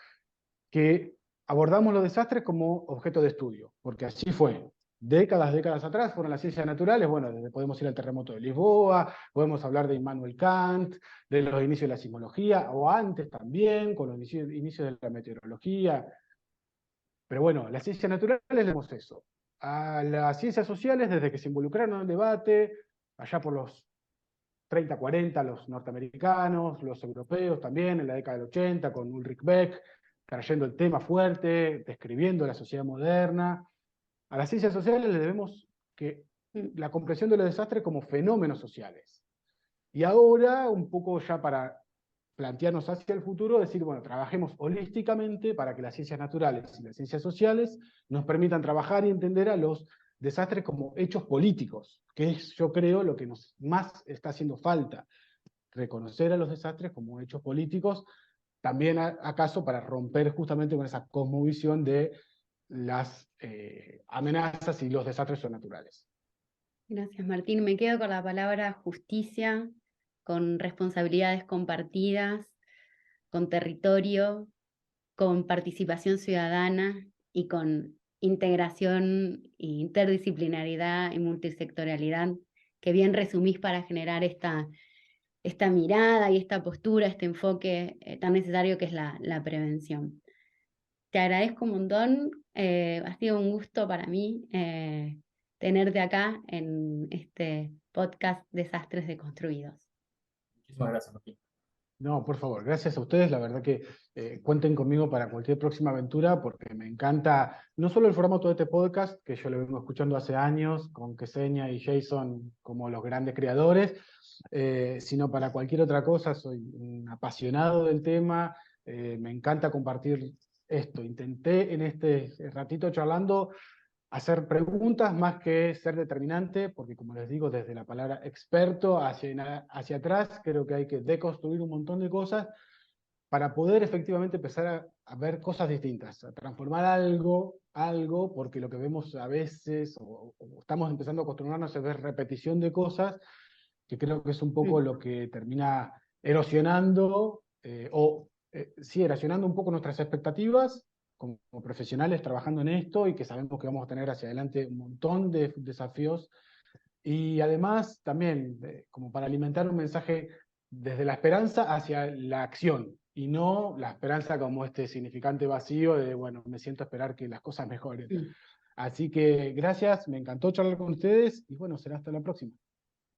que abordamos los desastres como objeto de estudio, porque así fue. Décadas atrás fueron las ciencias naturales, bueno, podemos ir al terremoto de Lisboa, podemos hablar de Immanuel Kant, de los inicios de la sismología, o antes también, con los inicios de la meteorología. Pero bueno, las ciencias naturales vemos eso. a las ciencias sociales desde que se involucraron en el debate, allá por los 30, 40, los norteamericanos, los europeos también, en la década del 80, con Ulrich Beck, trayendo el tema fuerte, describiendo la sociedad moderna. A las ciencias sociales le debemos que la comprensión de los desastres como fenómenos sociales. Y ahora, un poco ya para plantearnos hacia el futuro, decir, bueno, trabajemos holísticamente para que las ciencias naturales y las ciencias sociales nos permitan trabajar y entender a los desastres como hechos políticos, que es, yo creo, lo que nos más está haciendo falta, reconocer a los desastres como hechos políticos, también acaso para romper justamente con esa cosmovisión de las amenazas y los desastres son naturales. Gracias, Martín. Me quedo con la palabra justicia, con responsabilidades compartidas, con territorio, con participación ciudadana y con integración, interdisciplinaridad y multisectorialidad, que bien resumís para generar esta mirada y esta postura, este enfoque tan necesario que es la prevención. Te agradezco un montón, ha sido un gusto para mí tenerte acá en este podcast Desastres Deconstruidos. Muchísimas gracias, Martín. No, por favor, gracias a ustedes. La verdad que cuenten conmigo para cualquier próxima aventura, porque me encanta no solo el formato de este podcast, que yo lo vengo escuchando hace años, con Ksenia y Jason como los grandes creadores, sino para cualquier otra cosa. Soy un apasionado del tema, me encanta compartir esto. Intenté en este ratito charlando hacer preguntas más que ser determinante, porque como les digo, desde la palabra experto hacia atrás, creo que hay que deconstruir un montón de cosas para poder efectivamente empezar a ver cosas distintas, a transformar algo, porque lo que vemos a veces, o estamos empezando a acostumbrarnos a ver repetición de cosas, que creo que es un poco lo que termina erosionando, sí, erosionando un poco nuestras expectativas como profesionales trabajando en esto y que sabemos que vamos a tener hacia adelante un montón de desafíos. Y además también como para alimentar un mensaje desde la esperanza hacia la acción y no la esperanza como este significante vacío de, bueno, me siento a esperar que las cosas mejoren. Así que gracias, me encantó charlar con ustedes y bueno, será hasta la próxima.